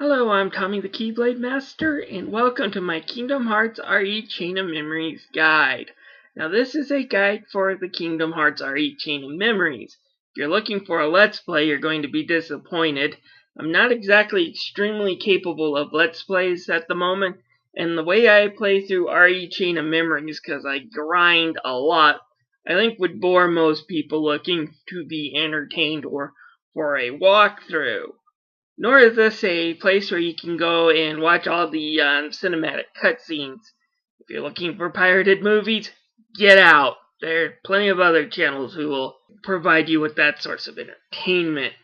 Hello, I'm Tommy the Keyblade Master, and welcome to my Kingdom Hearts RE Chain of Memories guide. Now this is a guide for the Kingdom Hearts RE Chain of Memories. If you're looking for a Let's Play, you're going to be disappointed. I'm not exactly extremely capable of Let's Plays at the moment, and the way I play through RE Chain of Memories, because I grind a lot, I think would bore most people looking to be entertained or for a walkthrough. Nor is this a place where you can go and watch all the cinematic cutscenes. If you're looking for pirated movies, get out. There are plenty of other channels who will provide you with that source of entertainment.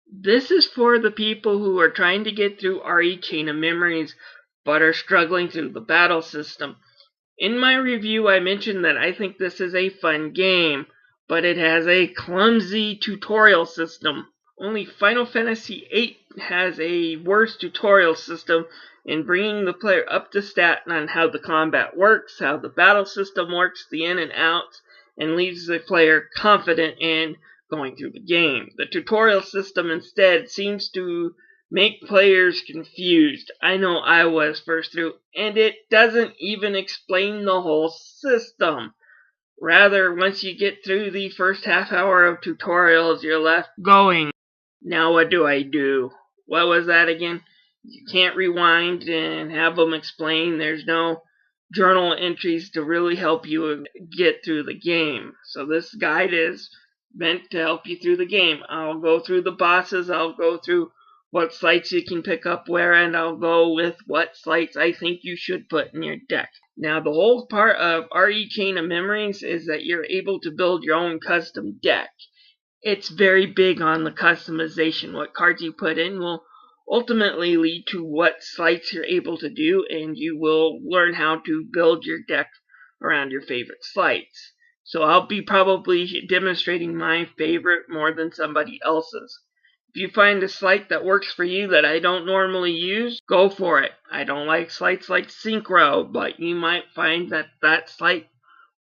This is for the people who are trying to get through RE Chain of Memories, but are struggling through the battle system. In my review, I mentioned that I think this is a fun game, but it has a clumsy tutorial system. Only Final Fantasy VIII has a worse tutorial system in bringing the player up to stat on how the combat works, how the battle system works, the in and outs, and leaves the player confident in going through the game. The tutorial system instead seems to make players confused. I know I was first through, and it doesn't even explain the whole system. Rather, once you get through the first half hour of tutorials, you're left going, now what do I do? What was that again? You can't rewind and have them explain. There's no journal entries to really help you get through the game. So this guide is meant to help you through the game. I'll go through the bosses. I'll go through what slights you can pick up where, and I'll go with what slights I think you should put in your deck. Now, the whole part of RE Chain of Memories is that you're able to build your own custom deck. It's very big on the customization. What cards you put in will ultimately lead to what slights you're able to do, and you will learn how to build your deck around your favorite slights. So I'll be probably demonstrating my favorite more than somebody else's. If you find a slight that works for you that I don't normally use, go for it. I don't like slights like Synchro, but you might find that that slight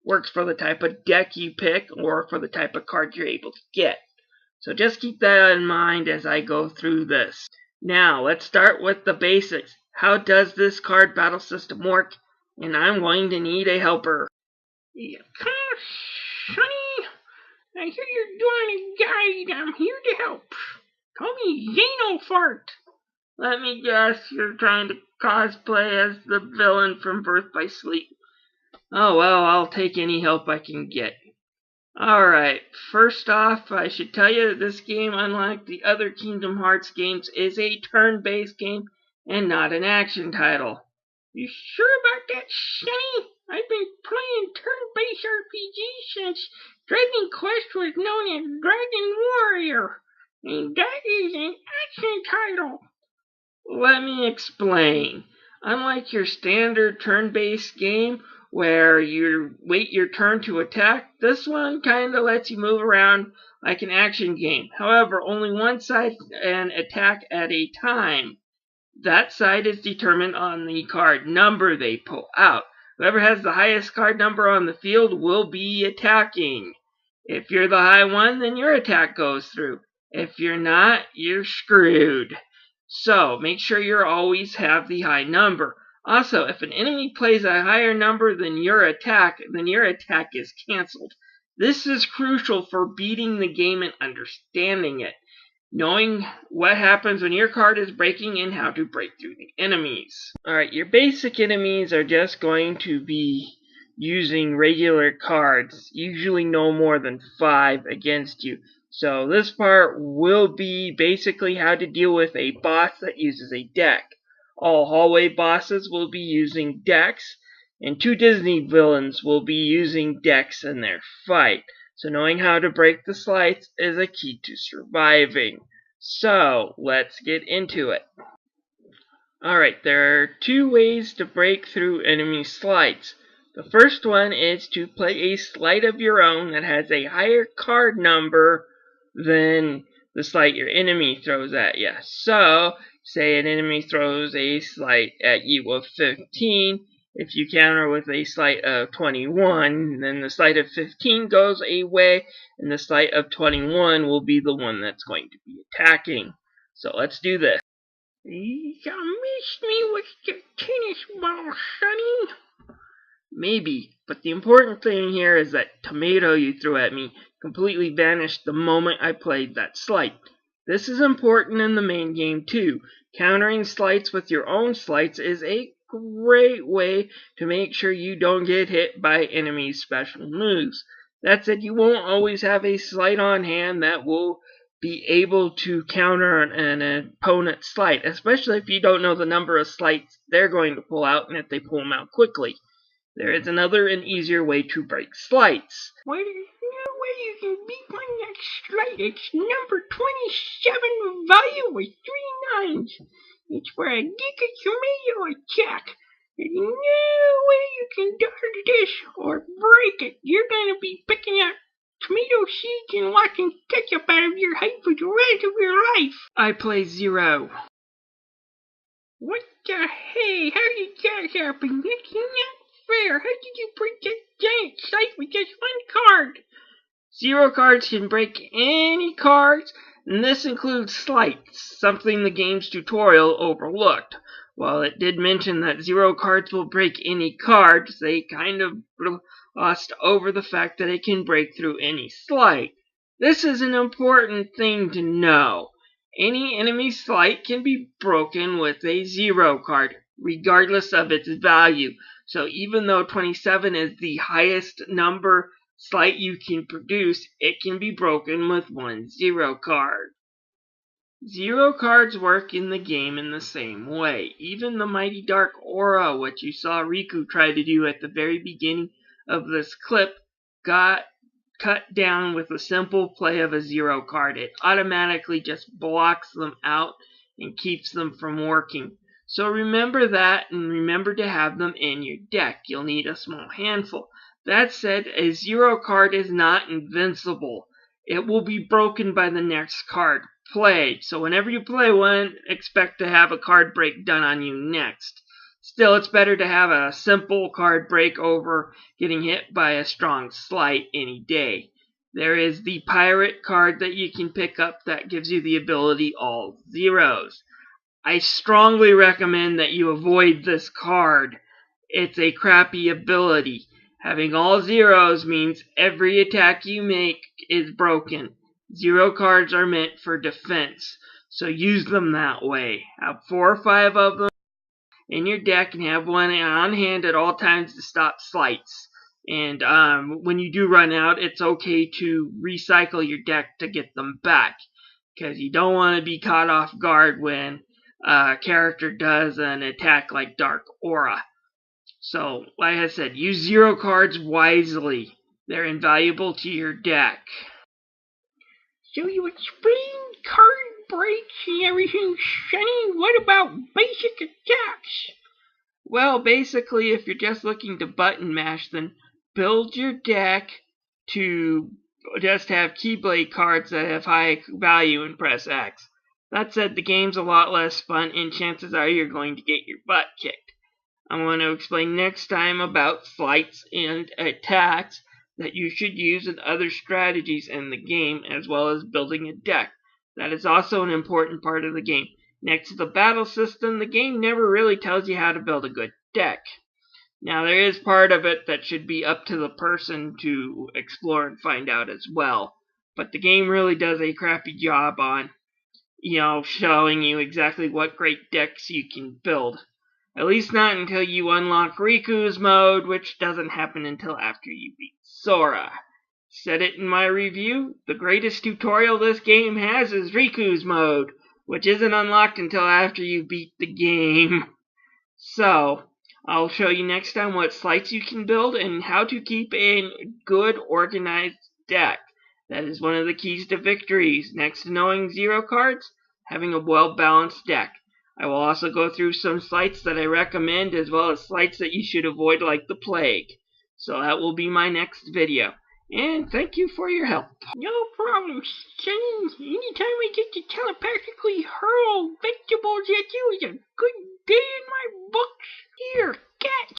works for the type of deck you pick or for the type of card you're able to get. So just keep that in mind as I go through this. Now, let's start with the basics. How does this card battle system work? And I'm going to need a helper. Yeah, come on, Sonny. I hear you're doing a guide. I'm here to help. Call me Xenofart. Let me guess, you're trying to cosplay as the villain from Birth by Sleep. Oh well, I'll take any help I can get. Alright, first off, I should tell you that this game, unlike the other Kingdom Hearts games, is a turn-based game and not an action title. You sure about that, Sonny? I've been playing turn-based RPGs since Dragon Quest was known as Dragon Warrior, and that is an action title. Let me explain. Unlike your standard turn-based game, where you wait your turn to attack, this one kinda lets you move around like an action game. However, only one side can attack at a time. That side is determined on the card number they pull out. Whoever has the highest card number on the field will be attacking. If you're the high one, then your attack goes through. If you're not, you're screwed. So, make sure you always have the high number. Also, if an enemy plays a higher number than your attack is cancelled. This is crucial for beating the game and understanding it. Knowing what happens when your card is breaking and how to break through the enemies. Alright, your basic enemies are just going to be using regular cards, usually no more than 5 against you. So this part will be basically how to deal with a boss that uses a deck. All hallway bosses will be using decks, and 2 Disney villains will be using decks in their fight. So knowing how to break the slights is a key to surviving. So, let's get into it. Alright, there are 2 ways to break through enemy slights. The first one is to play a slight of your own that has a higher card number than the slight your enemy throws at you. So, say an enemy throws a slight at you of 15. If you counter with a slight of 21, then the slight of 15 goes away, and the slight of 21 will be the one that's going to be attacking. So let's do this. You missed me with the tennis ball, Sonny. Maybe, but the important thing here is that tomato you threw at me completely vanished the moment I played that sleight. This is important in the main game too. Countering sleights with your own sleights is a great way to make sure you don't get hit by enemies' special moves. That said, you won't always have a sleight on hand that will be able to counter an opponent's sleight, especially if you don't know the number of sleights they're going to pull out and if they pull them out quickly. There is another and easier way to break sleights. Well, there's no way you can beat my next sleight. It's number 27 value with 3 9s. It's for a Giga Tomato attack. There's no way you can dodge this or break it. You're going to be picking up tomato seeds and watching ketchup out of your head for the rest of your life. I play 0. What the hey? How did that happen? That's not fair. How did you break that giant site with just 1 card? 0 cards can break any cards, and this includes sleights, something the game's tutorial overlooked. While it did mention that 0 cards will break any cards, they kind of glossed over the fact that it can break through any sleight. This is an important thing to know. Any enemy sleight can be broken with a 0 card, regardless of its value. So even though 27 is the highest number sleight you can produce, it can be broken with 1 0 card. 0 cards work in the game in the same way. Even the mighty dark aura, which you saw Riku try to do at the very beginning of this clip, got cut down with a simple play of a 0 card. It automatically just blocks them out and keeps them from working. So remember that, and remember to have them in your deck. You'll need a small handful. That said, a 0 card is not invincible. It will be broken by the next card played. So whenever you play one, expect to have a card break done on you next. Still, it's better to have a simple card break over getting hit by a strong sleight any day. There is the pirate card that you can pick up that gives you the ability all 0s. I strongly recommend that you avoid this card. It's a crappy ability. Having all 0s means every attack you make is broken. 0 cards are meant for defense, so use them that way. Have 4 or 5 of them in your deck and have one on hand at all times to stop sleights. And when you do run out, it's okay to recycle your deck to get them back, because you don't want to be caught off guard when a character does an attack like Dark Aura. So, like I said, use 0 cards wisely. They're invaluable to your deck. So you explained card breaks and everything, Sonny. What about basic attacks? Well, basically, if you're just looking to button mash, then build your deck to just have Keyblade cards that have high value and press X. That said, the game's a lot less fun, and chances are you're going to get your butt kicked. I'm going to explain next time about sleights and attacks that you should use and other strategies in the game, as well as building a deck. That is also an important part of the game. Next to the battle system, the game never really tells you how to build a good deck. Now, there is part of it that should be up to the person to explore and find out as well. But the game really does a crappy job on, showing you exactly what great decks you can build. At least not until you unlock Riku's mode, which doesn't happen until after you beat Sora. Said it in my review, the greatest tutorial this game has is Riku's mode, which isn't unlocked until after you beat the game. So, I'll show you next time what sleights you can build and how to keep a good organized deck. That is one of the keys to victories. Next to knowing 0 cards, having a well-balanced deck. I will also go through some sleights that I recommend, as well as sleights that you should avoid like the plague. So that will be my next video. And thank you for your help. No problem, Sonny. Anytime I get to telepathically hurl vegetables at you is a good day in my books. Here, catch.